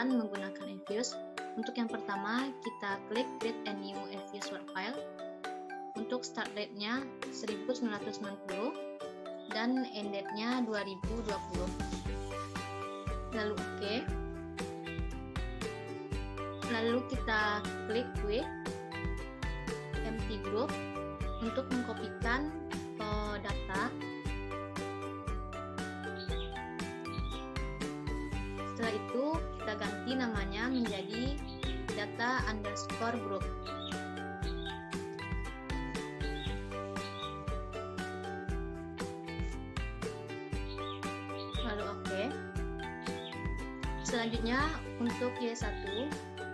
mengerjakan menggunakan Evious. Untuk yang pertama, kita klik Create a new Evious workfile. Untuk start date-nya 1990 dan end date-nya 2020. Lalu OK. Lalu kita klik With Empty Group untuk mengkopikan data. Setelah itu kita ganti namanya menjadi data underscore group. Lalu OK. Selanjutnya untuk Y1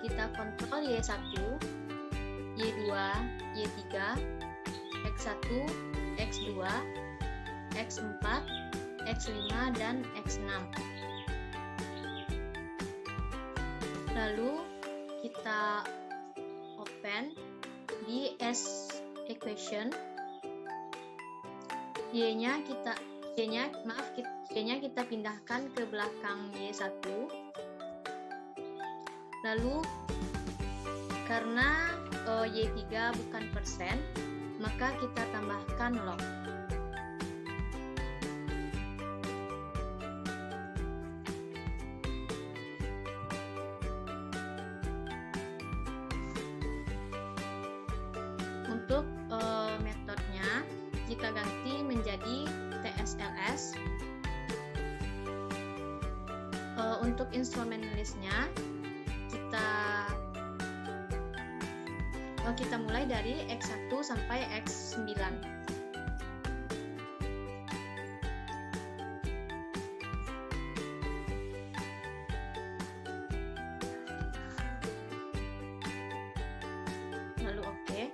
kita kontrol Y1, Y2, Y3, X1, X2, X4, X5 dan X6. Lalu kita open di S equation. Y-nya kita pindahkan ke belakang Y1. Lalu karena Y3 bukan persen, maka kita tambahkan log. Untuk metodenya kita ganti menjadi TSLS. Untuk instrumen listnya kita mulai dari X1 sampai X9. Lalu OK.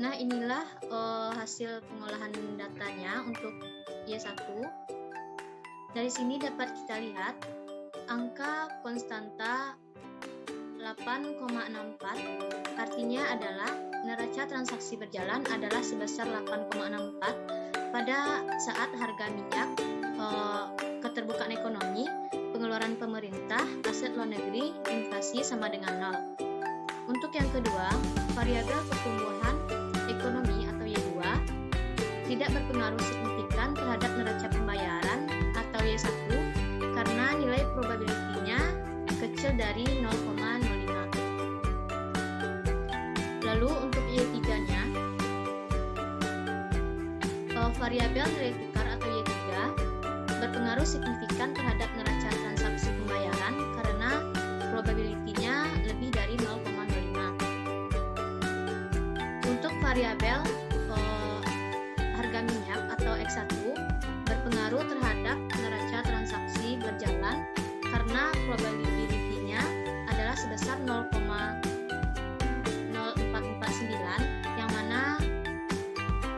Nah, inilah hasil pengolahan datanya untuk Y1. Dari sini dapat kita lihat angka konstanta 8,64, artinya adalah neraca transaksi berjalan adalah sebesar 8,64 pada saat harga minyak, keterbukaan ekonomi, pengeluaran pemerintah, aset luar negeri, inflasi sama dengan 0. Untuk yang kedua, variabel pertumbuhan ekonomi atau Y2 tidak berpengaruh signifikan terhadap neraca pembayaran atau Y1 karena nilai probability-nya kecil dari 0,05. Lalu untuk Y3-nya, variabel nilai tukar atau Y3 berpengaruh signifikan terhadap neraca transaksi pembayaran karena probability-nya lebih dari 0,05. Untuk variabel harga minyak atau X1 berpengaruh terhadap neraca transaksi berjalan karena probability-nya adalah sebesar 0,0449 yang mana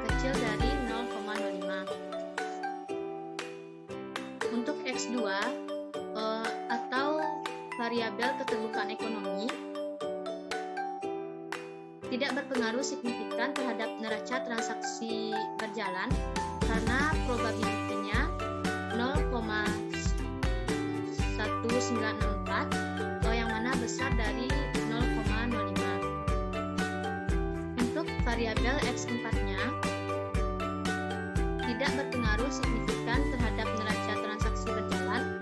kecil dari 0,05. Untuk X2 atau variabel keterbukaan ekonomi tidak berpengaruh signifikan terhadap neraca transaksi berjalan karena probability-nya 0,1964 yang mana besar dari 0,05. Untuk variabel X4-nya tidak berpengaruh signifikan terhadap neraca transaksi berjalan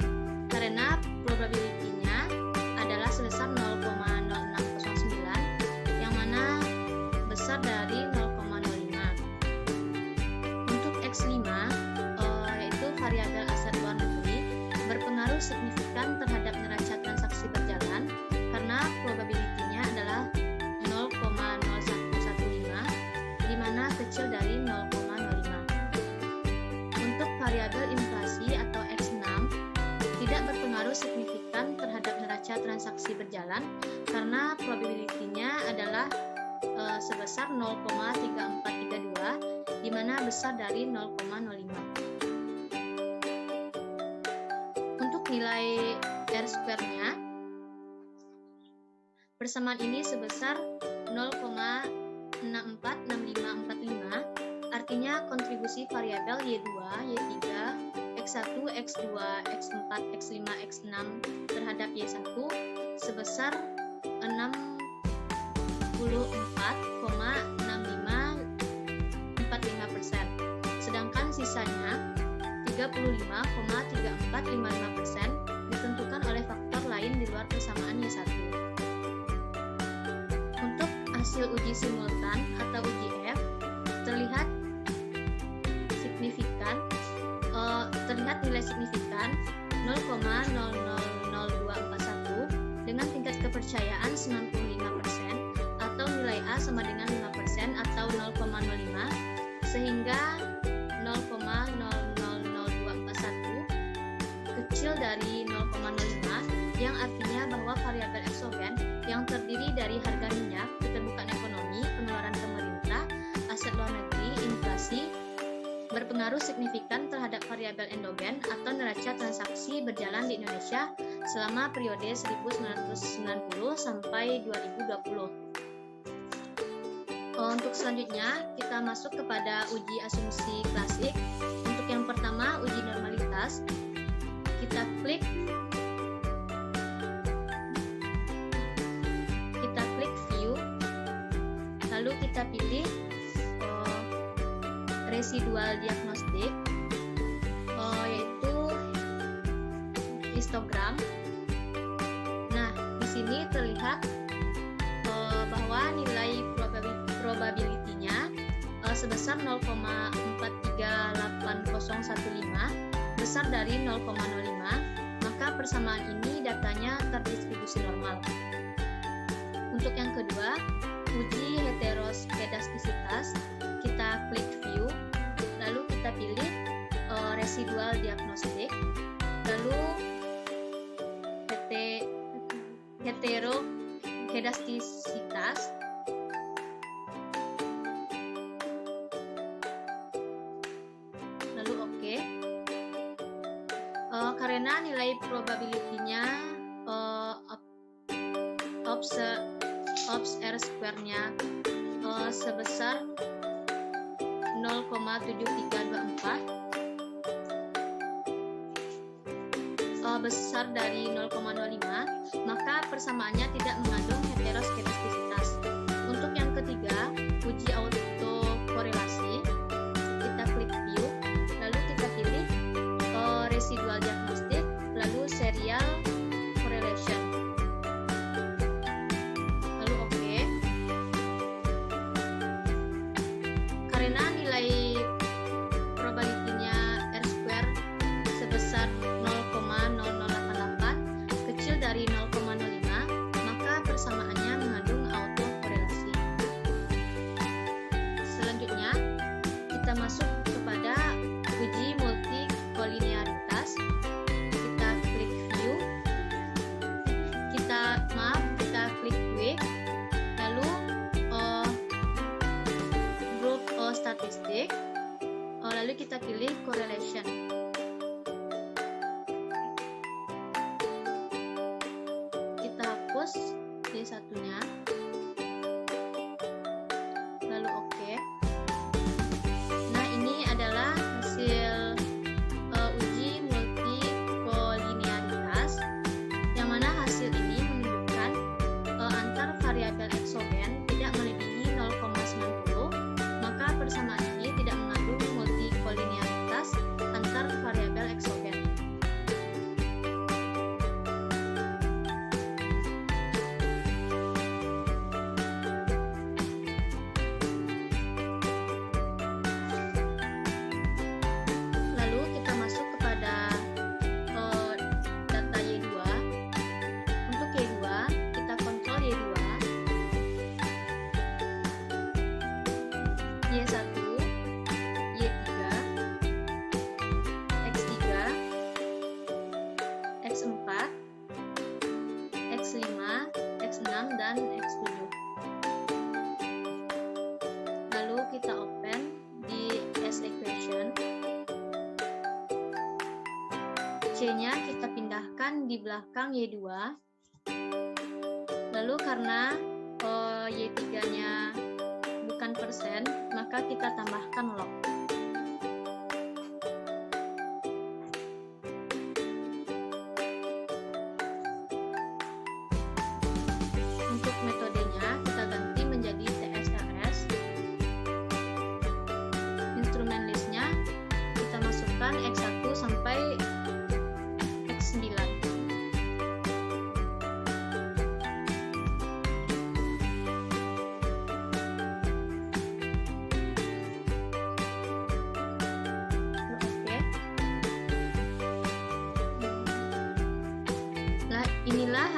karena probability-nya adalah sebesar 0,0609 yang mana besar dari 0,05. Untuk X5 yaitu variabel aset luar negeri berpengaruh signifikan terhadap neraca transaksi berjalan karena probability-nya adalah 0,0115 di mana kecil dari 0,05. Untuk variabel inflasi atau X6 tidak berpengaruh signifikan terhadap neraca transaksi berjalan karena probability-nya adalah sebesar 0,3432 di mana besar dari 0,05. Untuk nilai R-square-nya persamaan ini sebesar 0,646545, artinya kontribusi variabel Y2, Y3, X1, X2, X4, X5, X6 terhadap Y1 sebesar 64,6545%, sedangkan sisanya 35,3455% ditentukan oleh faktor lain di luar persamaan Y1. Untuk hasil uji simultan atau uji F terlihat nilai signifikan 0,000241 dengan tingkat kepercayaan 95% atau nilai A sama dengan 5% atau 0,05 sehingga 0,000241 kecil dari 0,05 yang artinya bahwa variabel eksogen yang terdiri dari harga minyak, keterbukaan ekonomi, pengeluaran pemerintah, aset luar negeri, inflasi berpengaruh signifikan terhadap variabel endogen atau neraca transaksi berjalan di Indonesia selama periode 1990 sampai 2020. Untuk selanjutnya kita masuk kepada uji asumsi klasik. Untuk yang pertama uji normalitas, kita klik view, lalu kita pilih residual diagnostik, yaitu histogram. Nah, di sini terlihat bahwa nilai probability-nya sebesar 0,438015 besar dari 0,05, maka persamaan ini datanya terdistribusi normal. Untuk yang kedua, uji heteroskedastisitas, kita klik view, lalu kita pilih residual diagnostik, lalu heterokedastisitas, lalu oke. Karena nilai probability-nya ops R square-nya sebesar 0,7324 besar dari 0,05, maka persamaannya tidak mengandung heteroskedastisitas. Untuk yang ketiga, uji autokorelasi, kita klik view, lalu kita pilih residual diagnostik, lalu serial correlation, lalu oke. Karena nilai probability-nya R square sebesar 0,0088 kecil dari 0,05, maka persamaannya mengandung autokorelasi. Selanjutnya kita masuk kepada uji multikolinearitas. Kita klik view, kita klik quick, lalu group statistik, lalu kita pilih correlation. Kita hapus D1-nya, lalu oke. Nah, ini adalah hasil uji multikolinearitas, yang mana hasil ini menunjukkan antar variabel eksogen tidak melebihi 0,90, maka persamaan ini tidak mengandung multikolinearitas antar variabel eksogen. Lalu kita masuk kepada data Y2. Untuk Y2, kita kontrol Y2, Y1, Y3, X3, X4, X5, X6, dan X7. Lalu kita open di S equation. C-nya kita pindahkan di belakang Y2. Lalu karena Y3-nya bukan persen, maka kita tambahkan log.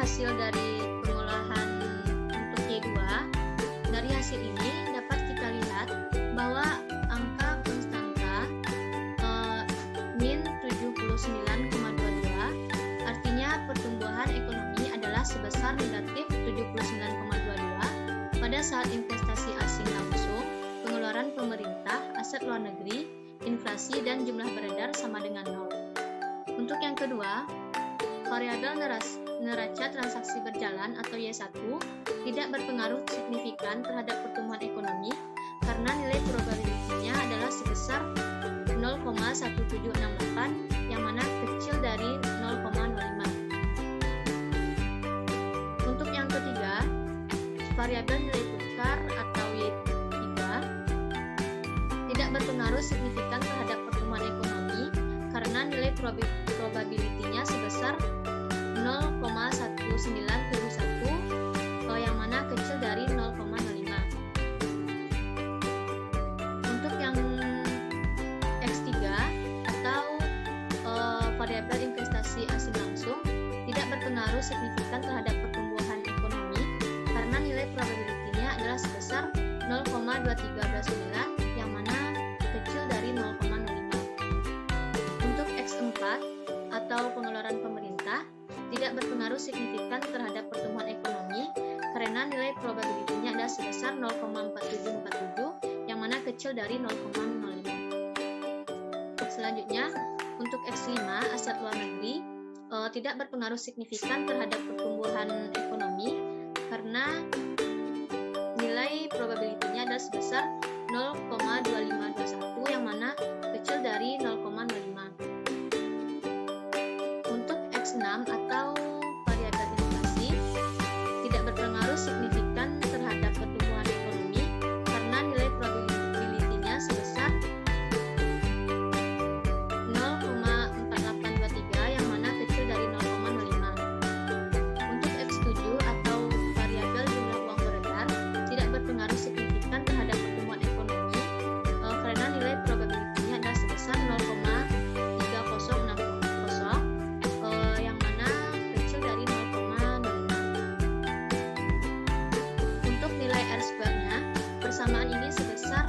hasil dari pengolahan untuk Y2, dari hasil ini dapat kita lihat bahwa angka konstanta min 79,22, artinya pertumbuhan ekonomi adalah sebesar negatif 79,22 pada saat investasi asing langsung, pengeluaran pemerintah, aset luar negeri, inflasi, dan jumlah beredar sama dengan 0. Untuk yang kedua, variabel neraca transaksi berjalan atau Y1 tidak berpengaruh signifikan terhadap pertumbuhan ekonomi karena nilai probabilitasnya adalah sebesar 0,1768 yang mana kecil dari 0,05. Untuk yang ketiga, variabel nilai tukar atau Y3 tidak berpengaruh signifikan terhadap pertumbuhan ekonomi karena nilai probabilitasnya sebesar 0,1971 yang mana kecil dari 0,05. Untuk yang X3 atau variabel investasi asing langsung tidak berpengaruh signifikan terhadap pertumbuhan ekonomi karena nilai probabilitasnya adalah sebesar 0,2329 yang mana kecil dari 0,05. Untuk X4 atau pengeluaran pemerintah tidak berpengaruh signifikan terhadap pertumbuhan ekonomi karena nilai probabilitasnya adalah sebesar 0,4747 yang mana kecil dari 0,05. Selanjutnya, untuk X5 aset luar negeri tidak berpengaruh signifikan terhadap pertumbuhan ekonomi karena nilai probabilitasnya adalah sebesar 0,2521 yang mana kecil dari 0,05. Untuk X6 atau variabel inflasi tidak berpengaruh signifikan terhadap pertumbuhan ekonomi karena nilai probabilitasnya sebesar 0,4823 yang mana kecil dari 0,05. Untuk X7 atau variabel jumlah uang beredar tidak berpengaruh signifikan terhadap pertumbuhan ekonomi karena nilai probabilitasnya adalah sebesar 0,3060 yang mana kecil dari 0,05. Untuk nilai R-square-nya, persamaan ini sebesar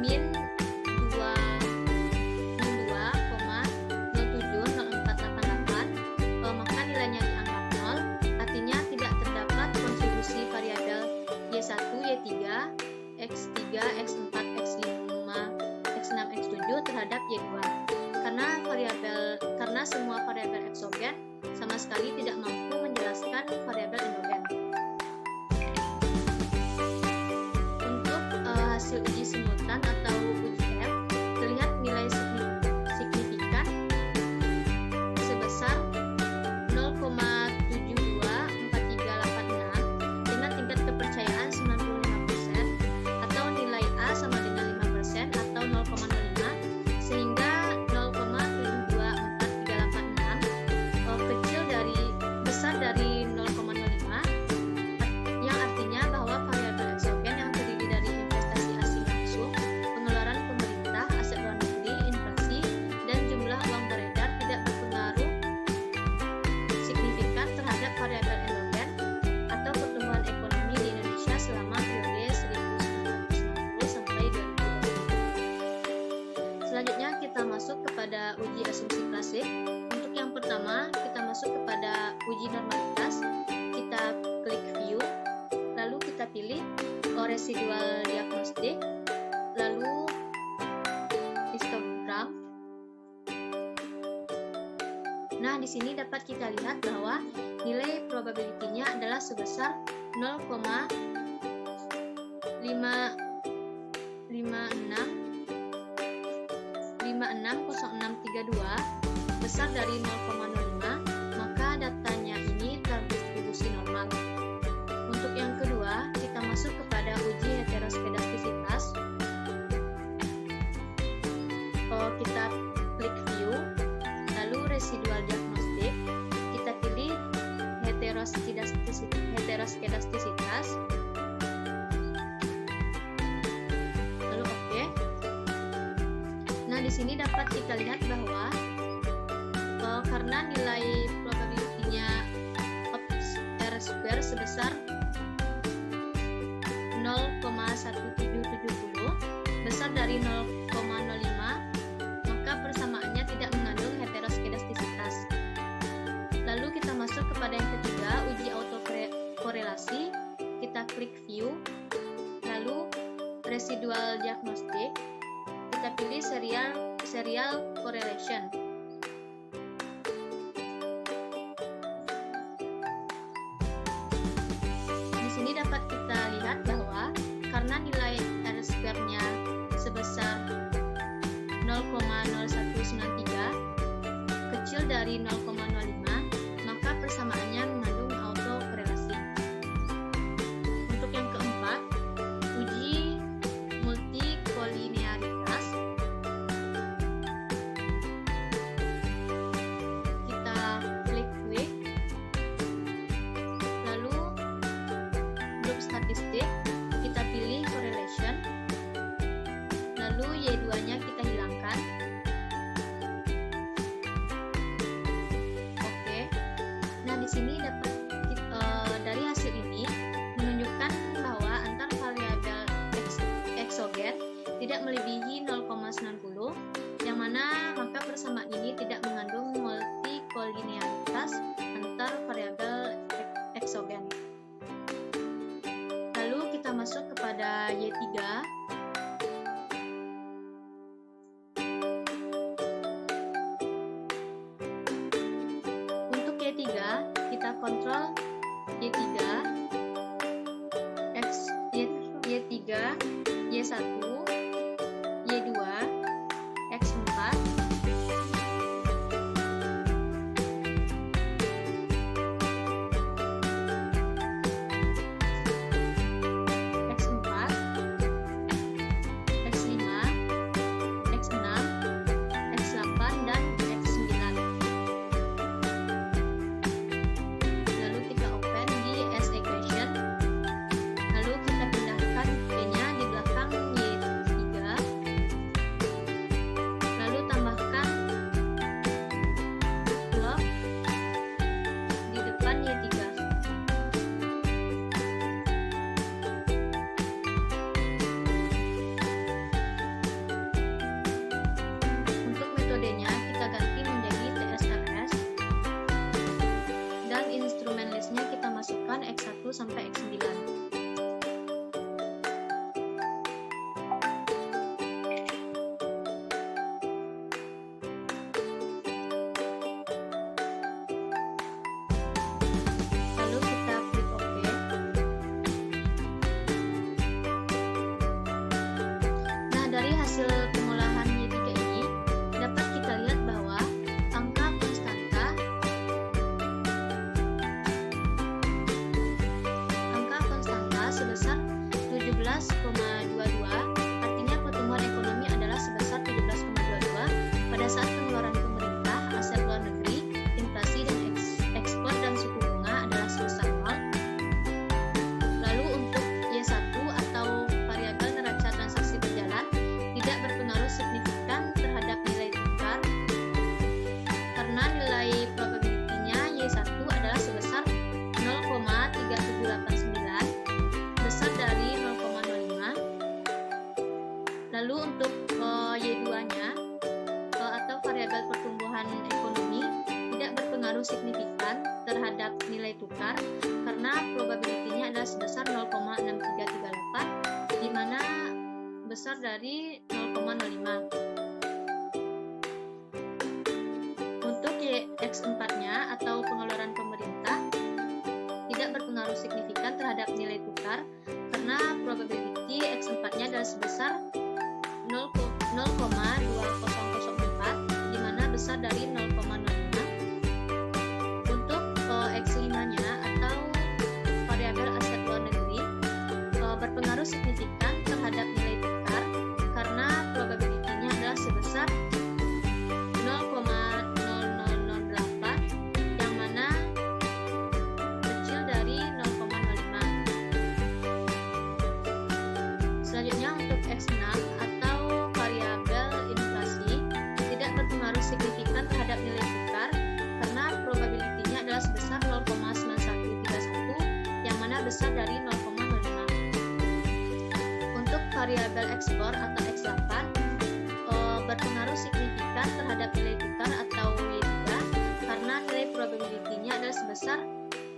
min 2,070488, maka nilainya dianggap 0, artinya tidak terdapat kontribusi variabel Y1, Y3, X3, X4, X5, X6, X7 terhadap Y2 karena semua variabel eksogen sama sekali tidak mampu menjelaskan variabel endogen. Untuk hasil uji simultan atau uji F, terlihat nilai signifikan sebesar 0,724386 dengan tingkat kepercayaan 95% atau nilai A sama dengan 5% atau 0,05 sehingga 0,724386 besar dari 0,05 yang artinya bahwa variabel eksogen yang terdiri dari investasi asing langsung, pengeluaran pemerintah, aset luar negeri, inflasi, dan jumlah uang beredar tidak berpengaruh signifikan terhadap variabel endogen atau pertumbuhan ekonomi di Indonesia selama periode 1990 sampai 2020. Selanjutnya kita masuk kepada uji asumsi klasik. Untuk yang pertama kita masuk kepada uji normalitas. Kita klik view, lalu kita pilih residual diagnostik, lalu histogram. Nah, di sini dapat kita lihat bahwa nilai probability-nya adalah sebesar 0,560632 besar dari 0,05, maka datanya ini terdistribusi normal. Untuk yang kedua, kita masuk kepada uji heteroskedastisitas. Kita klik view, lalu residual diagnostik, kita pilih heteroskedastisitas, lalu oke. Nah, di sini dapat kita lihat bahwa karena nilai probability-nya of R square sebesar 0,1770 besar dari 0,05, maka persamaannya tidak mengandung heteroskedastisitas. Lalu kita masuk kepada yang ketiga, uji autokorelasi. Kita klik view, lalu residual diagnostic, kita pilih serial correlation. Di sini dapat kita lihat bahwa karena nilai R square-nya sebesar 0,0193 kecil dari 0,05, maka persamaannya mengandung autokorelasi. Untuk yang keempat, uji multikolinearitas. Kita klik quick, lalu grup statistik, kita pilih correlation, lalu Y2-nya kita hilangkan. Oke. Nah, di sini dapat dari hasil ini menunjukkan bahwa antar variabel eksogen tidak melebihi 0,90, yang mana maka persamaan ini tidak mengandung multikolinearitas antar variabel eksogen. Lalu kita masuk kepada Y3. Untuk Y3, kita kontrol Y3, Y3, Y1, Y2, X4, X4, X5, X6, X8, dan X9. Lalu kita open di S equation, lalu kita pindahkan P-nya di belakang Y3, lalu tambahkan log di depan Y3. Untuk metodenya kita ganti menjadi TSLS, dan instrumen listnya kita masukkan X1 sampai X9. Lalu kita klik OK. Nah, dari hasil pengolahan Y3 ini dapat kita lihat bahwa angka konstanta sebesar 17,22, artinya pertumbuhan ekonomi adalah sebesar 17,22 pada saat pengeluaran pemerintah, aset luar negeri, inflasi dan ekspor dan suku bunga adalah sebesar 0. Lalu untuk Y1 atau variabel neraca transaksi berjalan tidak berpengaruh signifikan terhadap nilai tukar karena nilai probability-nya Y1 adalah sebesar 0,3789 besar dari 0,05. Lalu untuk Y2-nya atau variabel pertumbuhan ekonomi tidak berpengaruh signifikan terhadap nilai tukar karena probability-nya adalah sebesar 0,6338, di mana besar dari 0,05. Untuk X4-nya atau pengeluaran pemerintah tidak berpengaruh signifikan terhadap nilai tukar karena probability X4-nya adalah sebesar 0,2004, di mana besar dari 0,05. Untuk X5-nya atau variabel aset luar negeri berpengaruh signifikan terhadap nilai tukar karena probability-nya adalah sebesar 0,0008, yang mana kecil dari 0,05. Selanjutnya untuk X6 atau besar dari 0,05. Untuk variabel ekspor atau X8 berpengaruh signifikan terhadap nilai tukar atau Y3 karena nilai probability-nya adalah sebesar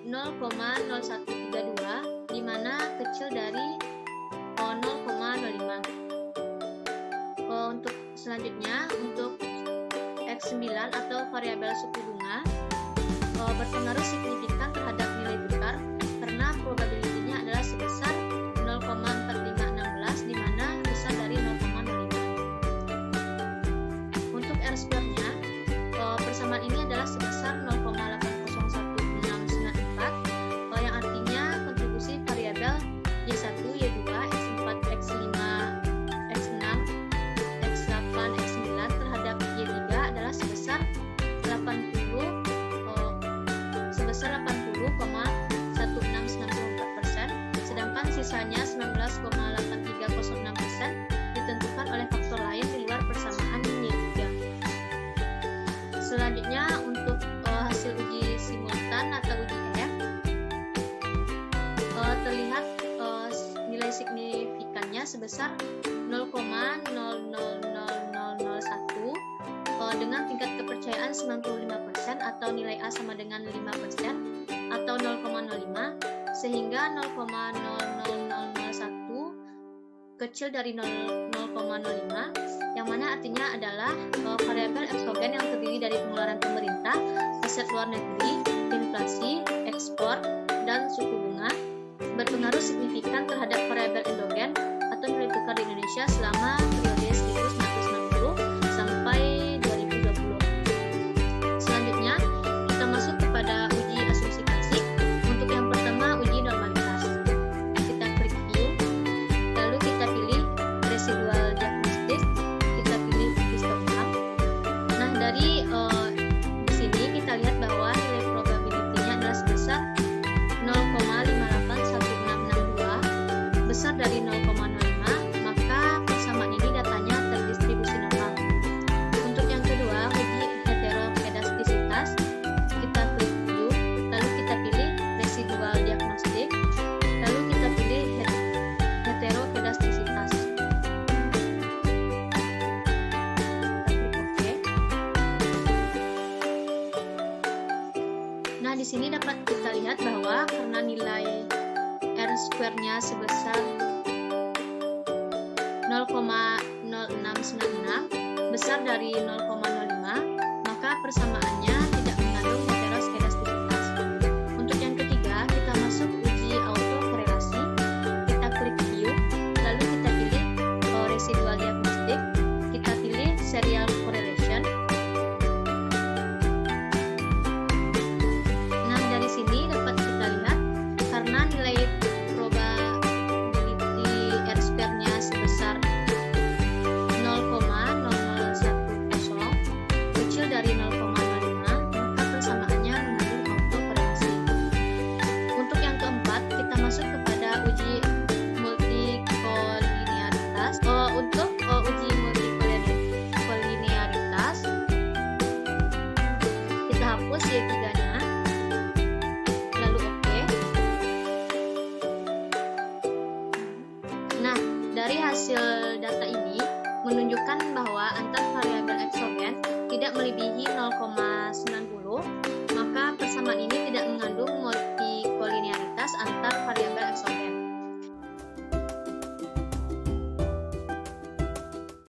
0,0132, di mana kecil dari 0,05. Untuk selanjutnya, untuk X9 atau variabel suku bunga berpengaruh signifikan terhadap nilai tukar karena probability-nya adalah sebesar 0,4516, di mana besar dari 0,05. Untuk R-square-nya, persamaan ini adalah sebesar 0,801694, yang artinya kontribusi variabel Y1, Y2, X4, X5, X6, X8, X9 terhadap Y3 adalah sebesar 80,1694%, sedangkan sisanya 19,8306% ditentukan oleh faktor lain di luar persamaan Y3. Selanjutnya untuk hasil uji simultan atau uji F, terlihat nilai signifikannya sebesar 0,000001 dengan tingkat kepercayaan 95% atau nilai A sama dengan 5% atau 0,05, sehingga 0,00001 kecil dari 0,05, yang mana artinya adalah variabel eksogen yang terdiri dari pengeluaran pemerintah, aset luar negeri, inflasi, ekspor, dan suku bunga berpengaruh signifikan terhadap variabel endogen atau nilai tukar di Indonesia selama periode 1960 sampai 2020. Selanjutnya, kita masuk kepada uji asumsi klasik. Untuk yang pertama, uji normalitas. Kita klik view, lalu kita pilih residual diagnostic, kita pilih histogram. Nah, dari di sini kita lihat bahwa nilai probability-nya adalah sebesar 0,581662, besar dari 0,05, maka persamaan ini datanya terdistribusi normal. Untuk yang kedua, uji heterokedastisitas, kita klik view, lalu kita pilih residual diagnostic, lalu kita pilih heterokedastisitas. Kita klik OK. Nah, di sini dapat kita lihat bahwa karena nilai R-square-nya sebesar 0,0696, besar dari 0,05, maka persamaannya tidak mengandung heterokedastisitas. Untuk yang ketiga, kita masuk uji autokorelasi. Kita klik view, lalu kita pilih residual diagnostic, kita pilih serial correlation. Nah, dari sini dapat kita lihat karena nilai probability R-square-nya sebesar 0,0010, kecil dari 0,05, maka persamaannya mengandung autokorelasi. Untuk yang keempat, kita masuk kepada uji multikolinearitas. Untuk uji multikolinearitas, kita hapus Y3-nya, lalu OK. Nah, dari hasil data ini menunjukkan bahwa antar variabel eksogen tidak melebihi 0,5